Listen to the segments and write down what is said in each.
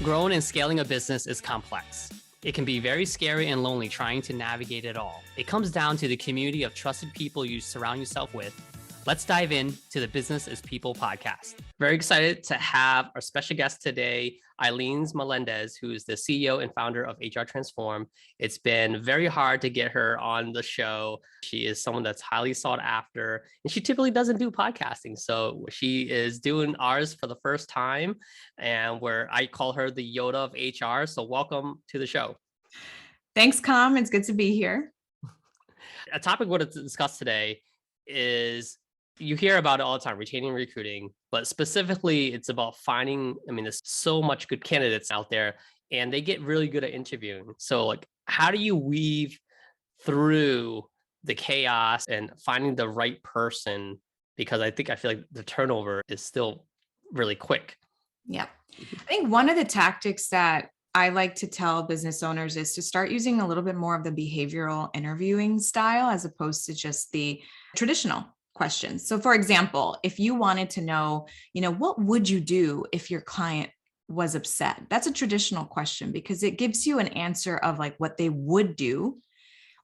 Growing and scaling a business is complex. It can be very scary and lonely trying to navigate it all. It comes down to the community of trusted people you surround yourself with. Let's dive in to the Business is People podcast. Very excited to have our special guest today, Allyns Melendez, who is the CEO and founder of HR Transform. It's been very hard to get her on the show. She is someone that's highly sought after, and she typically doesn't do podcasting. So she is doing ours for the first time, and where I call her the Yoda of HR. So welcome to the show. Thanks, Kham. It's good to be here. A topic we're going to discuss today is, you hear about it all the time, retaining and recruiting, but specifically it's about finding, there's so much good candidates out there and they get really good at interviewing. So how do you weave through the chaos and finding the right person? Because I feel like the turnover is still really quick. Yeah. I think one of the tactics that I like to tell business owners is to start using a little bit more of the behavioral interviewing style as opposed to just the traditional questions. So for example, if you wanted to know, what would you do if your client was upset? That's a traditional question because it gives you an answer of what they would do,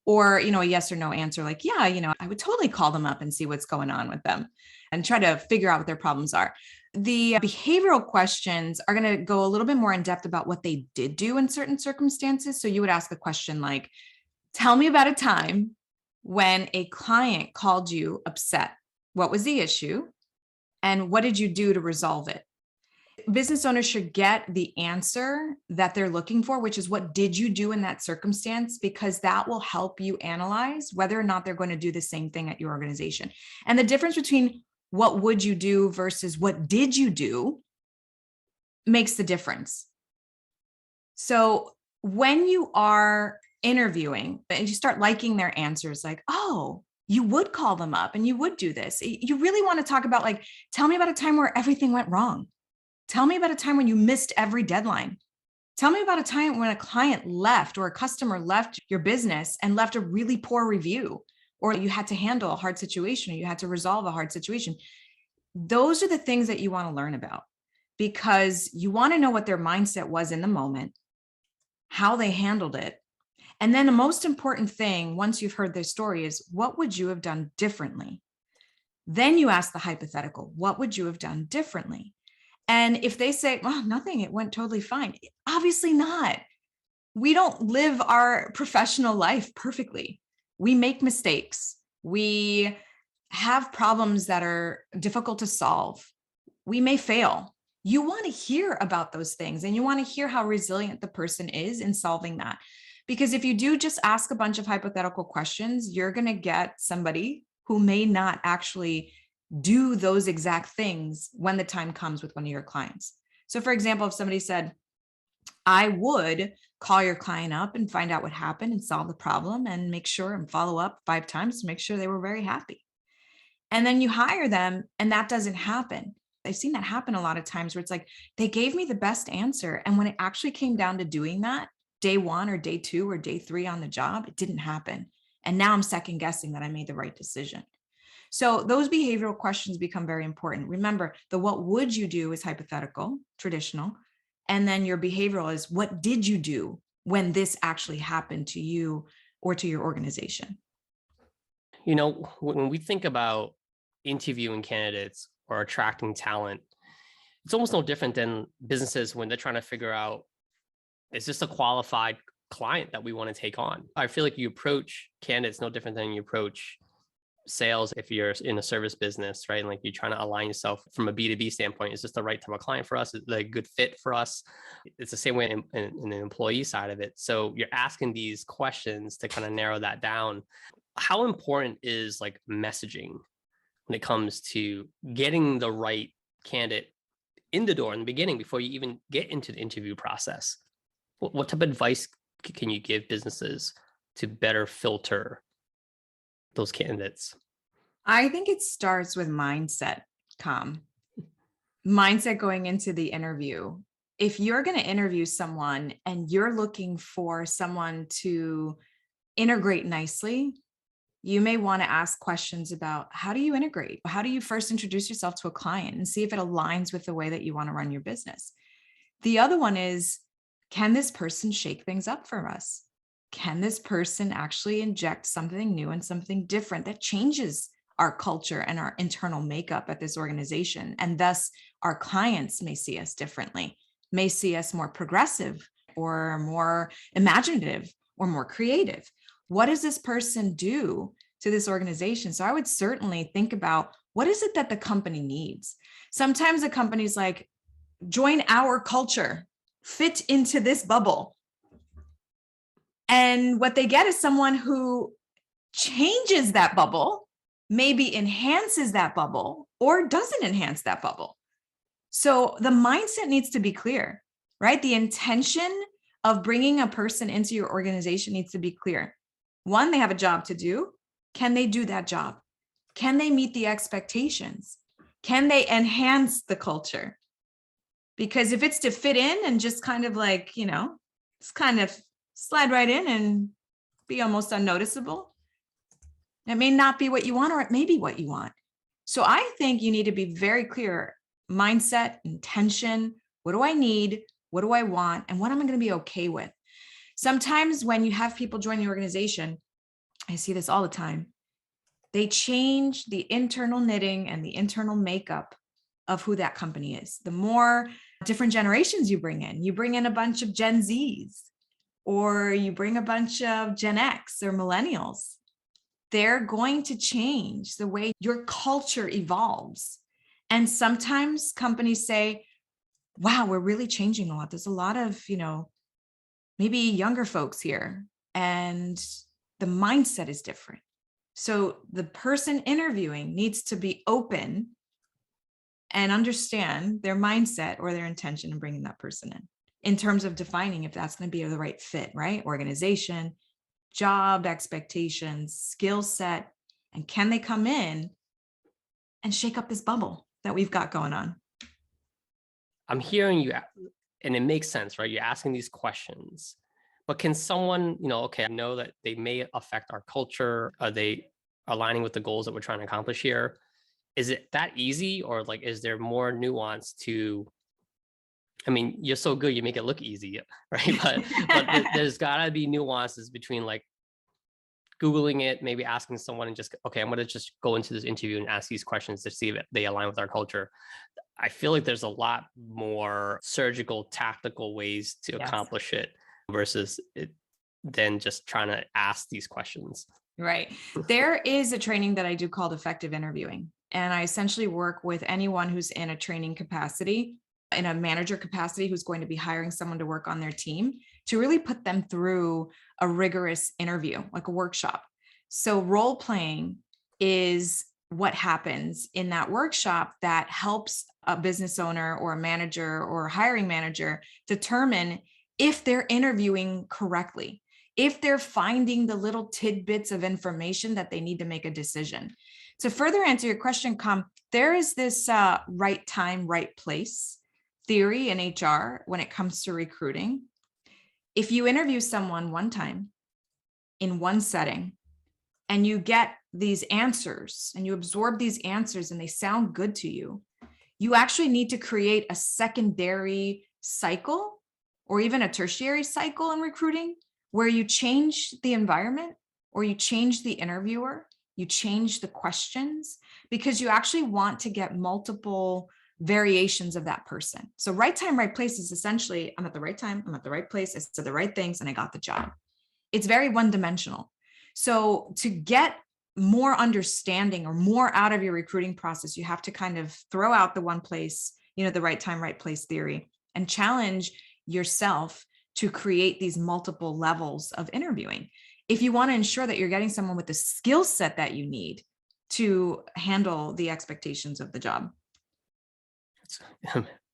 or, a yes or no answer. I would totally call them up and see what's going on with them and try to figure out what their problems are. The behavioral questions are going to go a little bit more in depth about what they did do in certain circumstances. So you would ask a question like, tell me about a time when a client called you upset. What was the issue? And what did you do to resolve it? Business owners should get the answer that they're looking for, which is what did you do in that circumstance? Because that will help you analyze whether or not they're going to do the same thing at your organization. And the difference between what would you do versus what did you do makes the difference. So when you are interviewing and you start liking their answers, oh, you would call them up and you would do this. You really want to talk about tell me about a time where everything went wrong. Tell me about a time when you missed every deadline. Tell me about a time when a client left or a customer left your business and left a really poor review, or you had to handle a hard situation, or you had to resolve a hard situation. Those are the things that you want to learn about because you want to know what their mindset was in the moment, how they handled it. And then the most important thing, once you've heard their story, is what would you have done differently? Then you ask the hypothetical, what would you have done differently? And if they say, well, nothing, it went totally fine. Obviously not. We don't live our professional life perfectly. We make mistakes. We have problems that are difficult to solve. We may fail. You want to hear about those things and you want to hear how resilient the person is in solving that. Because if you do just ask a bunch of hypothetical questions, you're going to get somebody who may not actually do those exact things when the time comes with one of your clients. So for example, if somebody said, I would call your client up and find out what happened and solve the problem and make sure and follow up 5 times to make sure they were very happy. And then you hire them and that doesn't happen. I've seen that happen a lot of times where it's they gave me the best answer. And when it actually came down to doing that, day 1 or day 2 or day 3 on the job, it didn't happen. And now I'm second guessing that I made the right decision. So those behavioral questions become very important. Remember, the what would you do is hypothetical, traditional. And then your behavioral is what did you do when this actually happened to you or to your organization? When we think about interviewing candidates or attracting talent, it's almost no different than businesses when they're trying to figure out, is this a qualified client that we want to take on? I feel like you approach candidates no different than you approach sales if you're in a service business, right? And you're trying to align yourself from a B2B standpoint. Is this the right type of client for us? Is it a good fit for us? It's the same way in the employee side of it. So you're asking these questions to kind of narrow that down. How important is messaging when it comes to getting the right candidate in the door in the beginning before you even get into the interview process? What type of advice can you give businesses to better filter those candidates? I think it starts with mindset, Kham. Mindset going into the interview. If you're going to interview someone and you're looking for someone to integrate nicely, you may want to ask questions about how do you integrate? How do you first introduce yourself to a client and see if it aligns with the way that you want to run your business? The other one is, can this person shake things up for us? Can this person actually inject something new and something different that changes our culture and our internal makeup at this organization? And thus, our clients may see us differently, may see us more progressive or more imaginative or more creative. What does this person do to this organization? So I would certainly think about, what is it that the company needs? Sometimes the company's like, join our culture, fit into this bubble. And what they get is someone who changes that bubble, maybe enhances that bubble, or doesn't enhance that bubble. So the mindset needs to be clear, right? The intention of bringing a person into your organization needs to be clear. One, they have a job to do. Can they do that job? Can they meet the expectations? Can they enhance the culture? Because if it's to fit in and just kind of like, just kind of slide right in and be almost unnoticeable, it may not be what you want, or it may be what you want. So I think you need to be very clear: mindset, intention. What do I need? What do I want? And what am I going to be okay with? Sometimes when you have people join the organization, I see this all the time, they change the internal knitting and the internal makeup of who that company is. The more different generations you bring in a bunch of Gen Zs, or you bring a bunch of Gen X or millennials, they're going to change the way your culture evolves. And sometimes companies say, wow, we're really changing a lot. There's a lot of, maybe younger folks here, and the mindset is different. So the person interviewing needs to be open and understand their mindset or their intention in bringing that person in terms of defining if that's going to be the right fit, right? Organization, job expectations, skill set, and can they come in and shake up this bubble that we've got going on? I'm hearing you, and it makes sense, right? You're asking these questions, but can someone, okay, I know that they may affect our culture. Are they aligning with the goals that we're trying to accomplish here? Is it that easy, or like, is there more nuance to, I mean, you're so good, you make it look easy, right? But there's gotta be nuances between like Googling it, maybe asking someone and just, okay, I'm going to just go into this interview and ask these questions to see if they align with our culture. I feel like there's a lot more surgical, tactical ways to accomplish it versus it than just trying to ask these questions. Right. There is a training that I do called effective interviewing. And I essentially work with anyone who's in a training capacity, in a manager capacity, who's going to be hiring someone to work on their team, to really put them through a rigorous interview, like a workshop. So role playing is what happens in that workshop that helps a business owner or a manager or a hiring manager determine if they're interviewing correctly, if they're finding the little tidbits of information that they need to make a decision. To further answer your question, Kham, there is this right time, right place theory in HR when it comes to recruiting. If you interview someone one time in one setting and you get these answers and you absorb these answers and they sound good to you, you actually need to create a secondary cycle or even a tertiary cycle in recruiting where you change the environment or you change the interviewer, you change the questions, because you actually want to get multiple variations of that person. So right time, right place is essentially, I'm at the right time, I'm at the right place, I said the right things, and I got the job. It's very one-dimensional. So to get more understanding or more out of your recruiting process, you have to kind of throw out the one place, the right time, right place theory, and challenge yourself to create these multiple levels of interviewing. If you want to ensure that you're getting someone with the skill set that you need to handle the expectations of the job.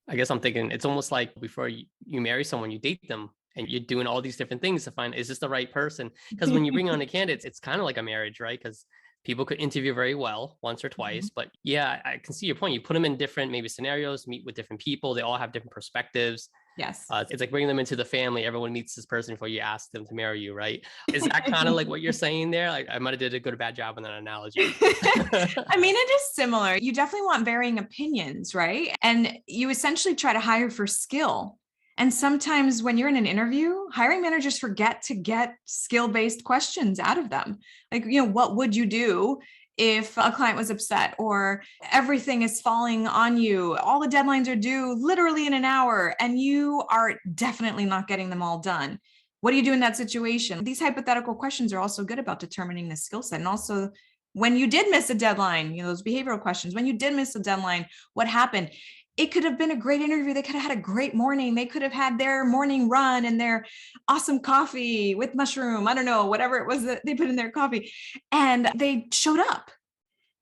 I guess I'm thinking it's almost like before you marry someone, you date them and you're doing all these different things to find, is this the right person? Because when you bring on a candidate, it's kind of like a marriage, right? Because people could interview very well once or twice, but yeah, I can see your point. You put them in different maybe scenarios, meet with different people. They all have different perspectives. Yes. It's like bringing them into the family. Everyone meets this person before you ask them to marry you, right? Is that kind of like what you're saying there? Like, I might have did a good or bad job on that analogy. I mean, it is similar. You definitely want varying opinions, right? And you essentially try to hire for skill. And sometimes when you're in an interview, hiring managers forget to get skill-based questions out of them. Like, what would you do if a client was upset, or everything is falling on you? All the deadlines are due literally in an hour, and you are definitely not getting them all done. What do you do in that situation? These hypothetical questions are also good about determining the skill set. And also, when you did miss a deadline, those behavioral questions, when you did miss a deadline, what happened? It could have been a great interview. They could have had a great morning. They could have had their morning run and their awesome coffee with mushroom. I don't know, whatever it was that they put in their coffee. And they showed up.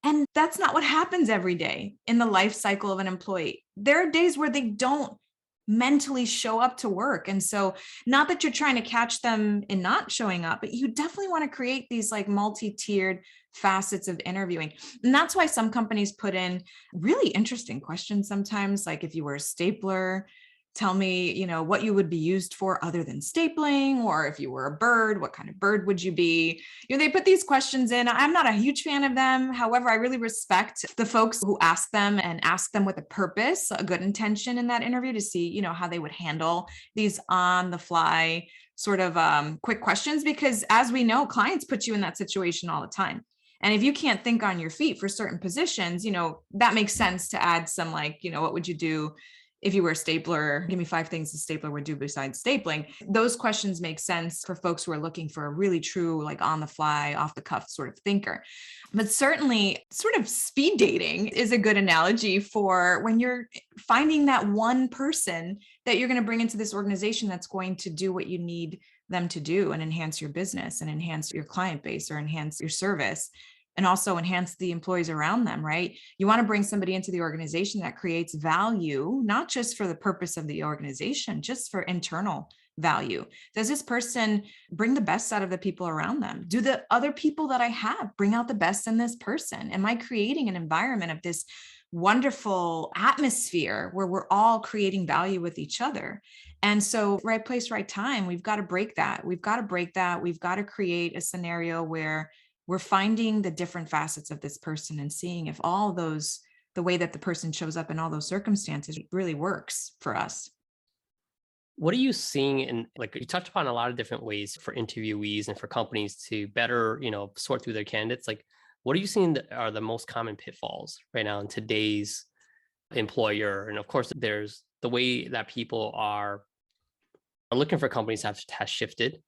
And that's not what happens every day in the life cycle of an employee. There are days where they don't mentally show up to work. And so, not that you're trying to catch them in not showing up, but you definitely want to create these like multi-tiered facets of interviewing. And that's why some companies put in really interesting questions sometimes, like, if you were a stapler, tell me, what you would be used for other than stapling, or if you were a bird, what kind of bird would you be? They put these questions in. I'm not a huge fan of them. However, I really respect the folks who ask them, and ask them with a purpose, a good intention in that interview, to see, how they would handle these on the fly sort of quick questions, because as we know, clients put you in that situation all the time. And if you can't think on your feet for certain positions, that makes sense to add some, like, what would you do if you were a stapler? Give me 5 things a stapler would do besides stapling. Those questions make sense for folks who are looking for a really true, like, on the fly, off the cuff sort of thinker. But certainly, sort of speed dating is a good analogy for when you're finding that one person that you're going to bring into this organization that's going to do what you need them to do, and enhance your business, and enhance your client base, or enhance your service, and also enhance the employees around them, right? You want to bring somebody into the organization that creates value, not just for the purpose of the organization, just for internal value. Does this person bring the best out of the people around them? Do the other people that I have bring out the best in this person? Am I creating an environment of this wonderful atmosphere where we're all creating value with each other? And so, right place, right time, we've got to break that. We've got to create a scenario where we're finding the different facets of this person, and seeing if all those, the way that the person shows up in all those circumstances, really works for us. What are you seeing in, like, you touched upon a lot of different ways for interviewees and for companies to better, sort through their candidates. Like, what are you seeing that are the most common pitfalls right now in today's employer? And of course, there's the way that people are looking for companies has shifted,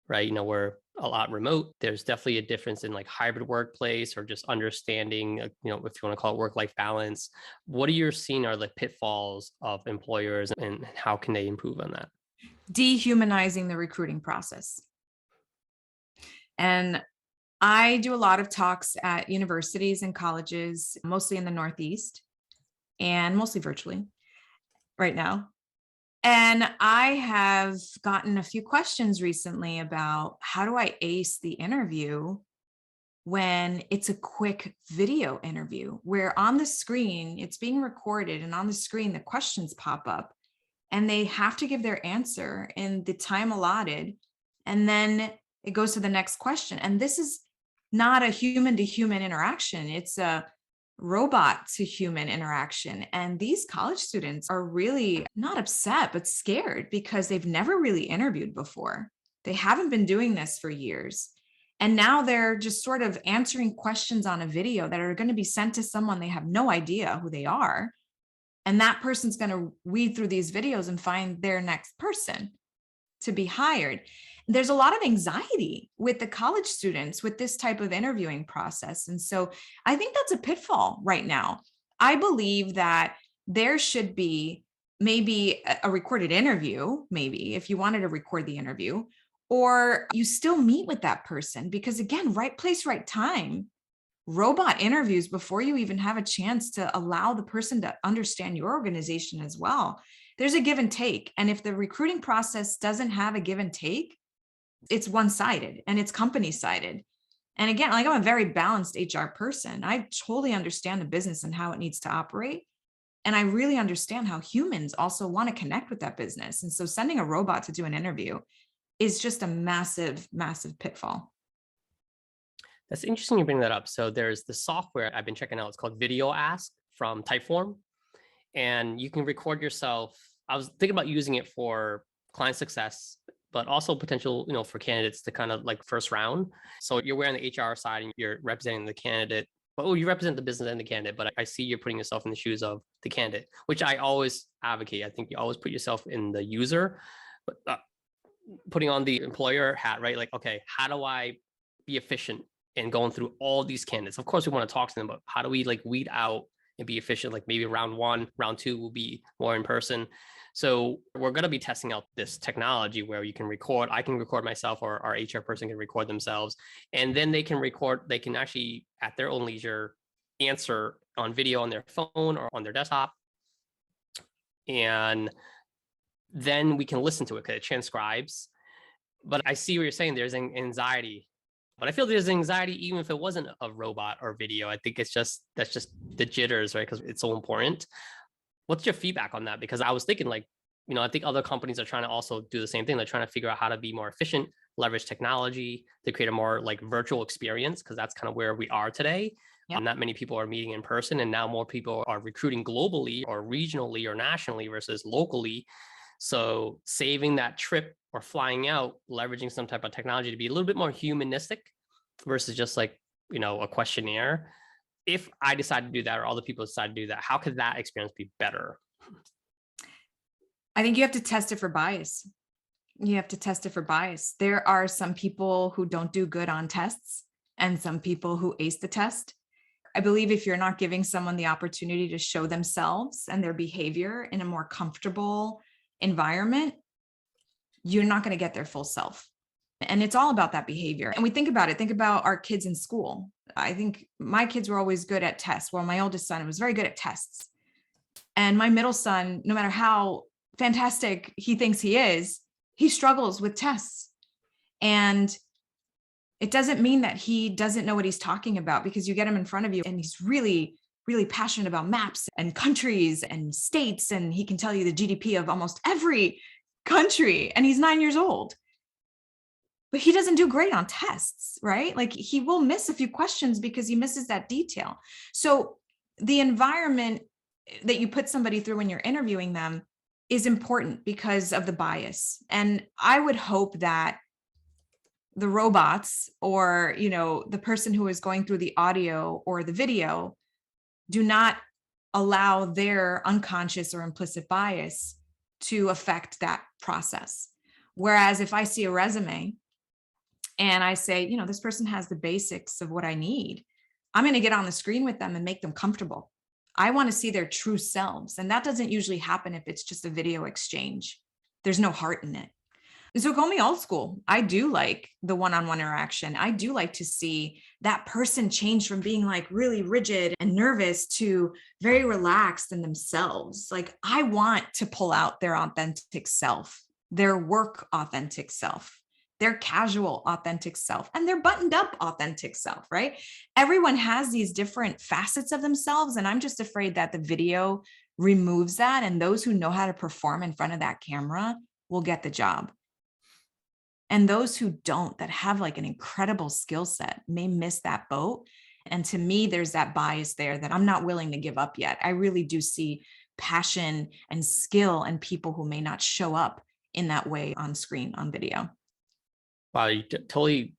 right? We're a lot remote. There's definitely a difference in, like, hybrid workplace, or just understanding, if you want to call it work-life balance. What are you seeing are the pitfalls of employers, and how can they improve on that? Dehumanizing the recruiting process. And I do a lot of talks at universities and colleges, mostly in the Northeast, and mostly virtually right now. And I have gotten a few questions recently about, how do I ace the interview when it's a quick video interview, where on the screen it's being recorded, and on the screen the questions pop up, and they have to give their answer in the time allotted, and then it goes to the next question. And this is not a human to human interaction, it's a robot to human interaction. And these college students are really not upset, but scared, because they've never really interviewed before. They haven't been doing this for years. And now they're just sort of answering questions on a video that are going to be sent to someone they have no idea who they are. And that person's going to weed through these videos and find their next person to be hired. There's a lot of anxiety with the college students with this type of interviewing process. And so I think that's a pitfall right now. I believe that there should be maybe a recorded interview, maybe if you wanted to record the interview, or you still meet with that person, because again, right place, right time. Robot interviews before you even have a chance to allow the person to understand your organization as well. There's a give and take. And if the recruiting process doesn't have a give and take, it's one-sided and it's company-sided. And again, like, I'm a very balanced HR person. I totally understand the business and how it needs to operate. And I really understand how humans also want to connect with that business. And so sending a robot to do an interview is just a massive, massive pitfall. That's interesting you bring that up. So there's the software I've been checking out. It's called Video Ask from Typeform. And you can record yourself I was thinking about using it for client success, but also potential, for candidates to kind of like first round. So you're wearing the HR side and you're representing the candidate. Well, you represent the business and the candidate, but I see you're putting yourself in the shoes of the candidate, which I always advocate. I think you always put yourself in the user, but putting on the employer hat, right? Like, okay, how do I be efficient in going through all these candidates? Of course, we want to talk to them, but how do we like weed out and be efficient? Like maybe round one, round two will be more in person. So we're going to be testing out this technology where you can record, I can record myself, or our HR person can record themselves, and then they can actually at their own leisure answer on video on their phone or on their desktop. And then we can listen to it because it transcribes. But I see what you're saying. There's anxiety, but I feel there's anxiety even if it wasn't a robot or video. I think that's just the jitters, right? Because it's so important. What's your feedback on that? Because I was thinking like, I think other companies are trying to also do the same thing. They're trying to figure out how to be more efficient, leverage technology to create a more like virtual experience, because that's kind of where we are today. Yep. Not many people are meeting in person, and now more people are recruiting globally or regionally or nationally versus locally. So saving that trip or flying out, leveraging some type of technology to be a little bit more humanistic versus just like, a questionnaire. If I decide to do that or other people decide to do that, how could that experience be better? I think you have to test it for bias. You have to test it for bias. There are some people who don't do good on tests and some people who ace the test. I believe if you're not giving someone the opportunity to show themselves and their behavior in a more comfortable environment, you're not going to get their full self. And it's all about that behavior. And we think about our kids in school. I think my kids were always good at tests. Well, my oldest son was very good at tests. And my middle son, no matter how fantastic he thinks he struggles with tests. And it doesn't mean that he doesn't know what he's talking about, because you get him in front of you and he's really, really passionate about maps and countries and states. And he can tell you the GDP of almost every country. And he's 9 years old. But he doesn't do great on tests, right? Like he will miss a few questions because he misses that detail. So the environment that you put somebody through when you're interviewing them is important because of the bias. And I would hope that the robots or, the person who is going through the audio or the video do not allow their unconscious or implicit bias to affect that process. Whereas if I see a resume and I say, this person has the basics of what I need, I'm going to get on the screen with them and make them comfortable. I want to see their true selves. And that doesn't usually happen if it's just a video exchange. There's no heart in it. And so call me old school. I do like the one-on-one interaction. I do like to see that person change from being like really rigid and nervous to very relaxed in themselves. Like I want to pull out their authentic self, their work authentic self, their casual authentic self, and their buttoned up authentic self, right? Everyone has these different facets of themselves. And I'm just afraid that the video removes that. And those who know how to perform in front of that camera will get the job. And those who don't, that have like an incredible skill set, may miss that boat. And to me, there's that bias there that I'm not willing to give up yet. I really do see passion and skill in people who may not show up in that way on screen, on video. Wow, you totally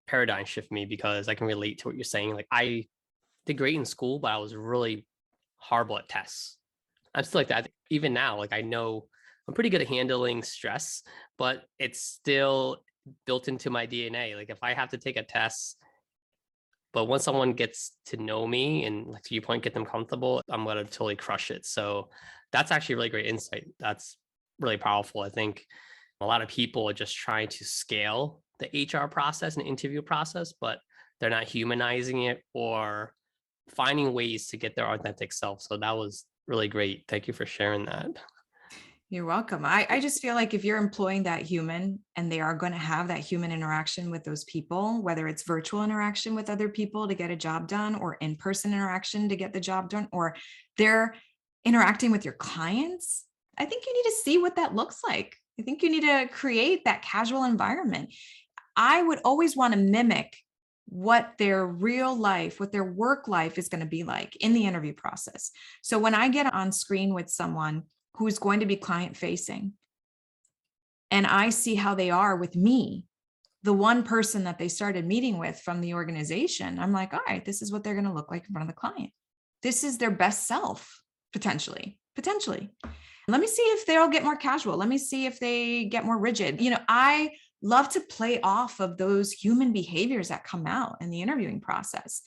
paradigm shift me, because I can relate to what you're saying. Like I did great in school, but I was really horrible at tests. I'm still like that. Even now, like I know I'm pretty good at handling stress, but it's still built into my DNA. Like if I have to take a test, but once someone gets to know me and like to your point, get them comfortable, I'm going to totally crush it. So that's actually really great insight. That's really powerful. I think a lot of people are just trying to scale the HR process and interview process, but they're not humanizing it or finding ways to get their authentic self. So that was really great. Thank you for sharing that. You're welcome. I just feel like if you're employing that human and they are going to have that human interaction with those people, whether it's virtual interaction with other people to get a job done or in-person interaction to get the job done, or they're interacting with your clients, I think you need to see what that looks like. I think you need to create that casual environment. I would always want to mimic what their real life, what their work life is going to be like in the interview process. So when I get on screen with someone, who's going to be client facing, and I see how they are with me, the one person that they started meeting with from the organization, I'm like, all right, this is what they're going to look like in front of the client. This is their best self, potentially. Let me see if they'll get more casual. Let me see if they get more rigid. I love to play off of those human behaviors that come out in the interviewing process.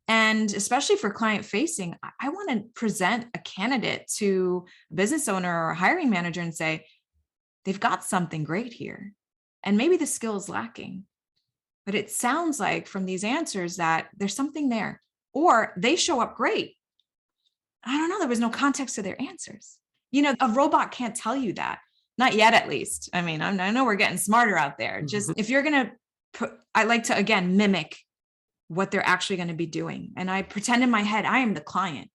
And especially for client facing, I want to present a candidate to a business owner or a hiring manager and say, they've got something great here. And maybe the skill is lacking, but it sounds like from these answers that there's something there, or they show up great. I don't know. There was no context to their answers. A robot can't tell you that. Not yet, at least. I mean, I know we're getting smarter out there. Just if you're going to I like to, again, mimic what they're actually going to be doing. And I pretend in my head, I am the client.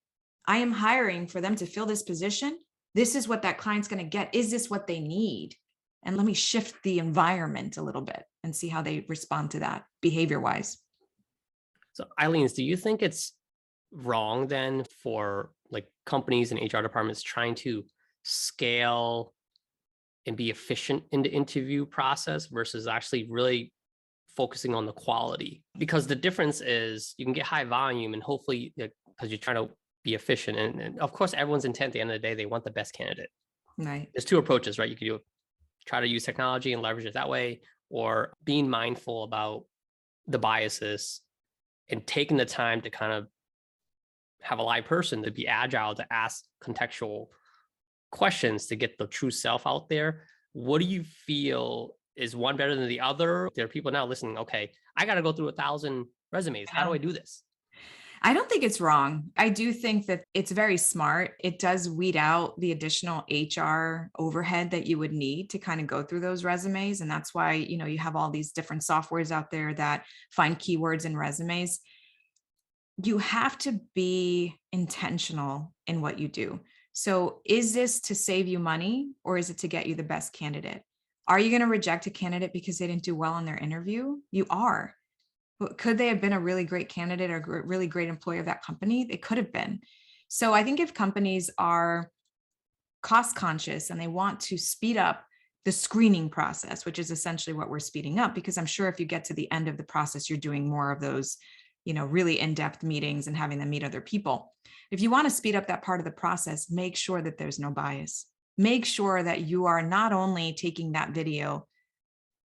I am hiring for them to fill this position. This is what that client's going to get. Is this what they need? And let me shift the environment a little bit and see how they respond to that behavior wise. So Allyns, do you think it's wrong then for like companies and HR departments trying to scale and be efficient in the interview process versus actually really focusing on the quality? Because the difference is you can get high volume and hopefully because you're trying to be efficient. And of course, everyone's intent at the end of the day, they want the best candidate. Right. There's two approaches, right? You can try to use technology and leverage it that way, or being mindful about the biases and taking the time to kind of have a live person to be agile, to ask contextual questions to get the true self out there. What do you feel, is one better than the other? There are people now listening, okay, I got to go through 1,000 resumes. How do I do this? I don't think it's wrong. I do think that it's very smart. It does weed out the additional HR overhead that you would need to kind of go through those resumes. And that's why, you have all these different softwares out there that find keywords in resumes. You have to be intentional in what you do. So is this to save you money, or is it to get you the best candidate? Are you going to reject a candidate because they didn't do well in their interview? You are. Could they have been a really great candidate or a really great employee of that company? They could have been. So I think if companies are cost conscious and they want to speed up the screening process, which is essentially what we're speeding up, because I'm sure if you get to the end of the process, you're doing more of those, really in-depth meetings and having them meet other people. If you want to speed up that part of the process, make sure that there's no bias. Make sure that you are not only taking that video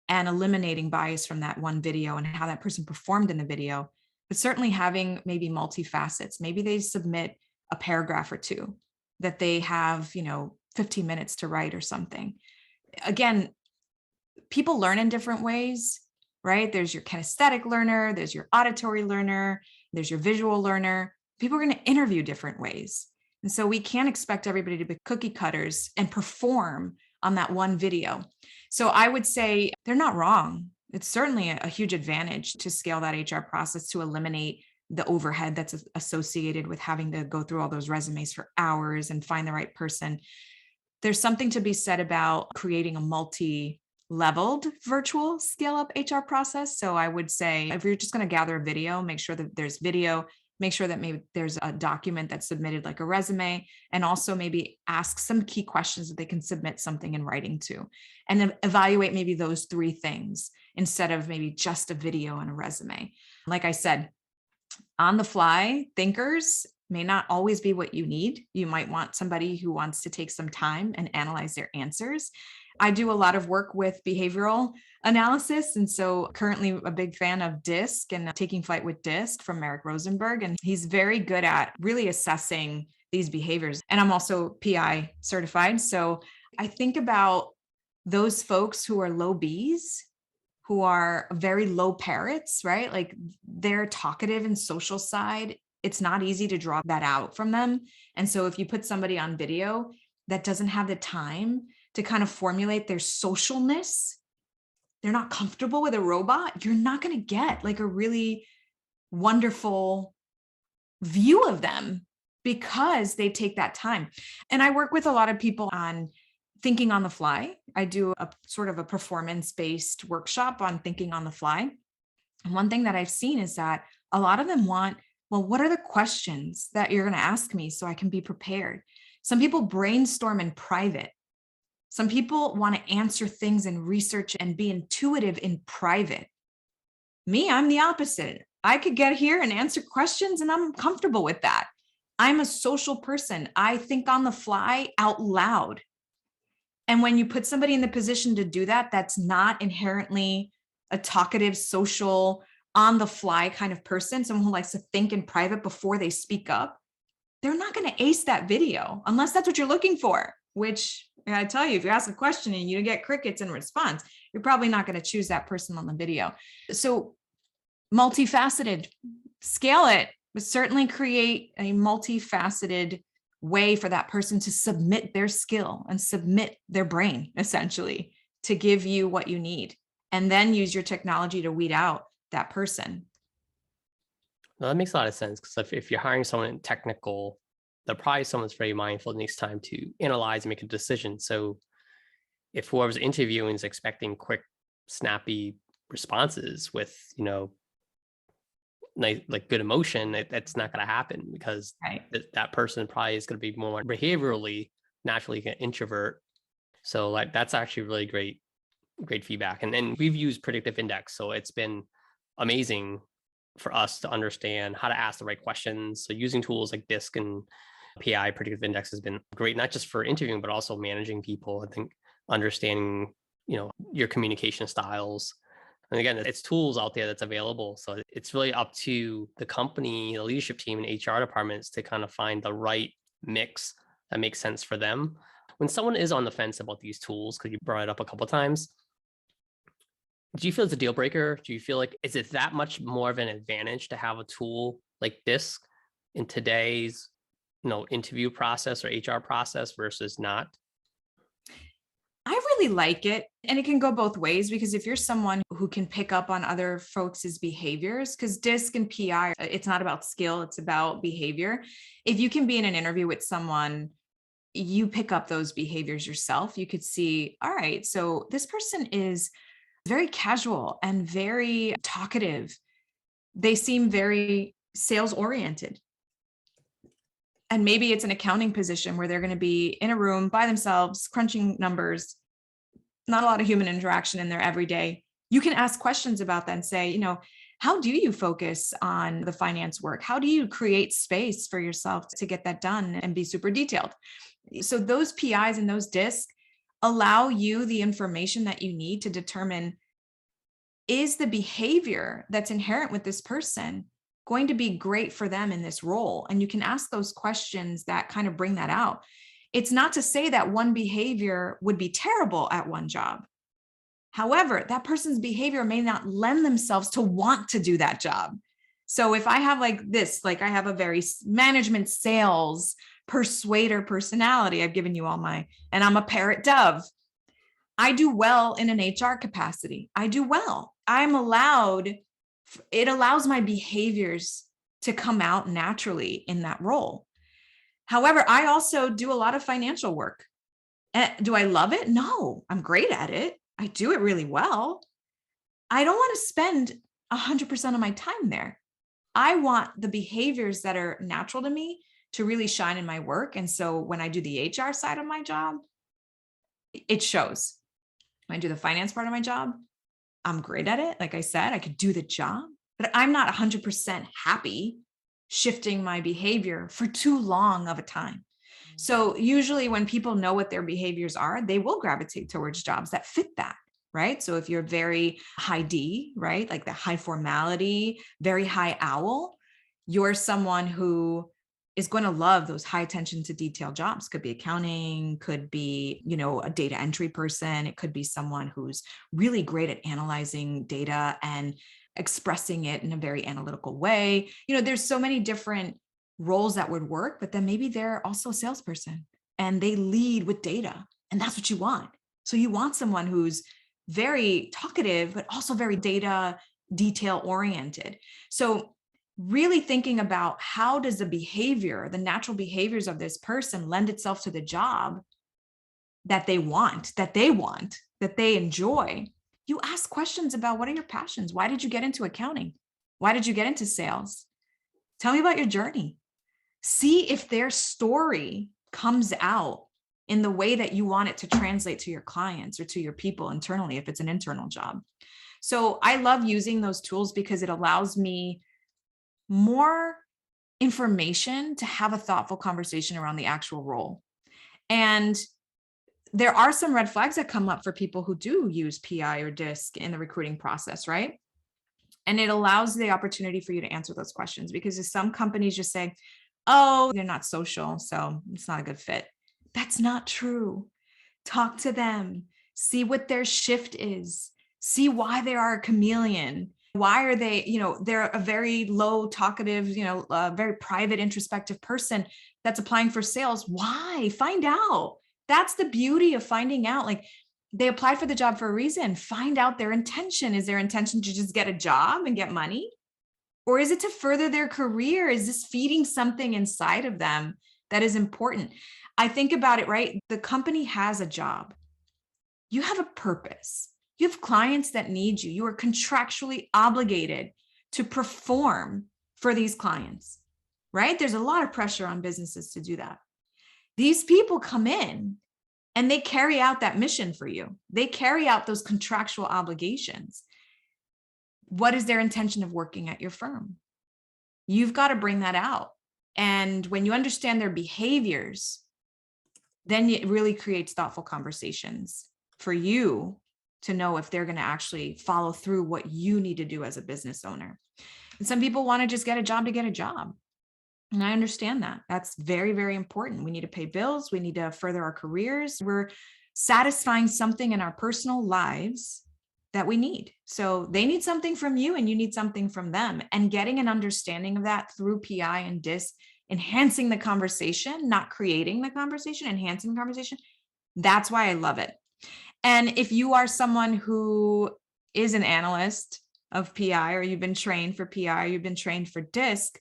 and eliminating bias from that one video and how that person performed in the video, but certainly having maybe multifacets. Maybe they submit a paragraph or two that they have, 15 minutes to write or something. Again, people learn in different ways, right? There's your kinesthetic learner, there's your auditory learner, there's your visual learner. People are going to interview different ways. And so we can't expect everybody to be cookie cutters and perform on that one video. So I would say they're not wrong. It's certainly a huge advantage to scale that HR process to eliminate the overhead that's associated with having to go through all those resumes for hours and find the right person. There's something to be said about creating a multi-leveled virtual scale-up HR process. So I would say if you're just going to gather a video, make sure that there's video, make sure that maybe there's a document that's submitted like a resume, and also maybe ask some key questions that they can submit something in writing to, and then evaluate maybe those three things instead of maybe just a video and a resume. Like I said, on the fly thinkers may not always be what you need. You might want somebody who wants to take some time and analyze their answers. I do a lot of work with behavioral analysis. And so currently a big fan of DISC and Taking Flight with DISC from Merrick Rosenberg. And he's very good at really assessing these behaviors. And I'm also PI certified. So I think about those folks who are low Bs, who are very low parrots, right? Like their talkative and social side, it's not easy to draw that out from them. And so if you put somebody on video that doesn't have the time to kind of formulate their socialness, they're not comfortable with a robot, you're not going to get like a really wonderful view of them because they take that time. And I work with a lot of people on thinking on the fly. I do a sort of a performance-based workshop on thinking on the fly. And one thing that I've seen is that a lot of them want, well, what are the questions that you're going to ask me so I can be prepared? Some people brainstorm in private. Some people want to answer things and research and be intuitive in private. Me, I'm the opposite. I could get here and answer questions, and I'm comfortable with that. I'm a social person. I think on the fly out loud. And when you put somebody in the position to do that, that's not inherently a talkative, social, on the fly kind of person, someone who likes to think in private before they speak up, they're not going to ace that video unless that's what you're looking for, which I tell you, if you ask a question and you get crickets in response, you're probably not going to choose that person on the video. So multifaceted, scale it, but certainly create a multifaceted way for that person to submit their skill and submit their brain, essentially, to give you what you need. And then use your technology to weed out that person. No, that makes a lot of sense, because if you're hiring someone technical, they're probably someone that's very mindful and takes time to analyze and make a decision. So if whoever's interviewing is expecting quick, snappy responses with, nice, like good emotion, that's not going to happen, because Right. that person probably is going to be more behaviorally, naturally an introvert. So like that's actually really great feedback. And then we've used predictive index, so it's been amazing for us to understand how to ask the right questions. So using tools like DISC and PI predictive index has been great, not just for interviewing, but also managing people. I think understanding, your communication styles. And again, it's tools out there that's available. So it's really up to the company, the leadership team, and HR departments to kind of find the right mix that makes sense for them. When someone is on the fence about these tools, because you brought it up a couple of times, do you feel it's a deal breaker? Do you feel like, is it that much more of an advantage to have a tool like this in today's, interview process or HR process versus not? I really like it. And it can go both ways, because if you're someone who can pick up on other folks' behaviors, because DISC and PI, it's not about skill, it's about behavior. If you can be in an interview with someone, you pick up those behaviors yourself. You could see, all right, so this person is very casual and very talkative. They seem very sales oriented. And maybe it's an accounting position where they're going to be in a room by themselves, crunching numbers, not a lot of human interaction in their everyday. You can ask questions about that and say, how do you focus on the finance work? How do you create space for yourself to get that done and be super detailed? So those PIs and those DISC allow you the information that you need to determine, is the behavior that's inherent with this person going to be great for them in this role? And you can ask those questions that kind of bring that out. It's not to say that one behavior would be terrible at one job. However, that person's behavior may not lend themselves to want to do that job. So if I have I have a very management sales persuader personality, I've given you and I'm a parrot dove. I do well in an HR capacity. I do well. It allows my behaviors to come out naturally in that role. However, I also do a lot of financial work. Do I love it? No, I'm great at it. I do it really well. I don't want to spend 100% of my time there. I want the behaviors that are natural to me to really shine in my work. And so when I do the HR side of my job, it shows. When I do the finance part of my job, I'm great at it. Like I said, I could do the job, but I'm not 100% happy shifting my behavior for too long of a time. So usually when people know what their behaviors are, they will gravitate towards jobs that fit that, right? So if you're very high D, right? Like the high formality, very high owl, you're someone who is going to love those high attention to detail jobs. Could be accounting, could be, a data entry person. It could be someone who's really great at analyzing data and expressing it in a very analytical way. There's so many different roles that would work, but then maybe they're also a salesperson and they lead with data, and that's what you want. So you want someone who's very talkative, but also very data detail oriented. So really thinking about, how does the natural behaviors of this person lend itself to the job that they want, that they enjoy. You ask questions about, what are your passions? Why did you get into accounting? Why did you get into sales? Tell me about your journey. See if their story comes out in the way that you want it to translate to your clients or to your people internally, if it's an internal job. So I love using those tools because it allows me more information to have a thoughtful conversation around the actual role. And there are some red flags that come up for people who do use PI or DISC in the recruiting process, right? And it allows the opportunity for you to answer those questions, because some companies just say, oh, they're not social, so it's not a good fit. That's not true. Talk to them, see what their shift is, see why they are a chameleon. Why are they, they're a very low talkative, very private, introspective person that's applying for sales. Why? Find out. That's the beauty of finding out. Like, they applied for the job for a reason. Find out their intention. Is their intention to just get a job and get money? Or is it to further their career? Is this feeding something inside of them that is important? I think about it, right? The company has a job. You have a purpose. You have clients that need you. You are contractually obligated to perform for these clients, right? There's a lot of pressure on businesses to do that. These people come in and they carry out that mission for you. They carry out those contractual obligations. What is their intention of working at your firm? You've got to bring that out. And when you understand their behaviors, then it really creates thoughtful conversations for you to know if they're going to actually follow through what you need to do as a business owner. And some people want to just get a job to get a job. And I understand that. That's very, very important. We need to pay bills. We need to further our careers. We're satisfying something in our personal lives that we need. So they need something from you and you need something from them. And getting an understanding of that through PI and DISC, enhancing the conversation, not creating the conversation, enhancing the conversation. That's why I love it. And if you are someone who is an analyst of PI, or you've been trained for PI, or you've been trained for DISC,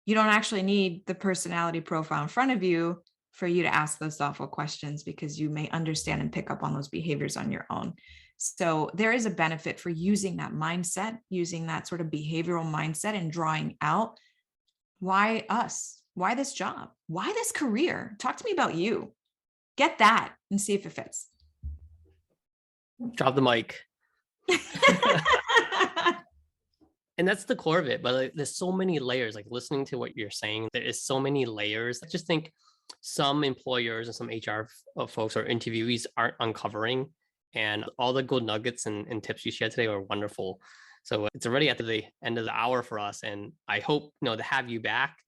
you don't actually need the personality profile in front of you for you to ask those thoughtful questions, because you may understand and pick up on those behaviors on your own. So there is a benefit for using that mindset, using that sort of behavioral mindset, and drawing out, why us? Why this job? Why this career? Talk to me about you. Get that and see if it fits. Drop the mic. And that's the core of it. But like, there's so many layers, like listening to what you're saying, there is so many layers. I just think some employers and some HR folks or interviewees aren't uncovering. And all the good nuggets and tips you shared today were wonderful. So it's already at the end of the hour for us. And I hope, to have you back,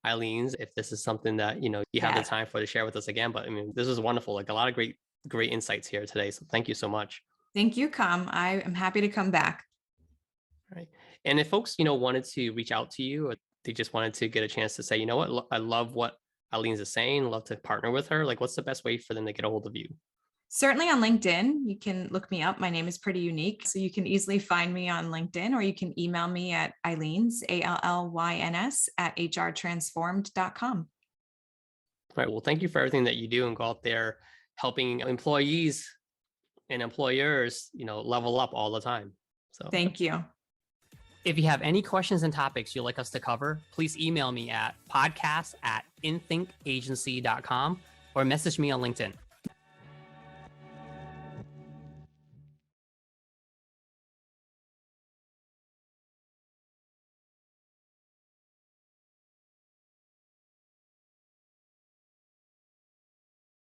Allyns, if this is something that, you have the time for to share with us again. But I mean, this was wonderful. Like, a lot of great insights here today. So thank you so much. Thank you, Kham. I am happy to come back. All right. And if folks, wanted to reach out to you, or they just wanted to get a chance to say, you know what, I love what Allyns is saying, love to partner with her, like, what's the best way for them to get a hold of you? Certainly on LinkedIn. You can look me up. My name is pretty unique, so you can easily find me on LinkedIn, or you can email me at Allyns, ALLYNS, @hrtransformed.com. All right. Well, thank you for everything that you do and go out there helping employees and employers, level up all the time. So thank you. If you have any questions and topics you'd like us to cover, please email me at podcast@inthinkagency.com or message me on LinkedIn.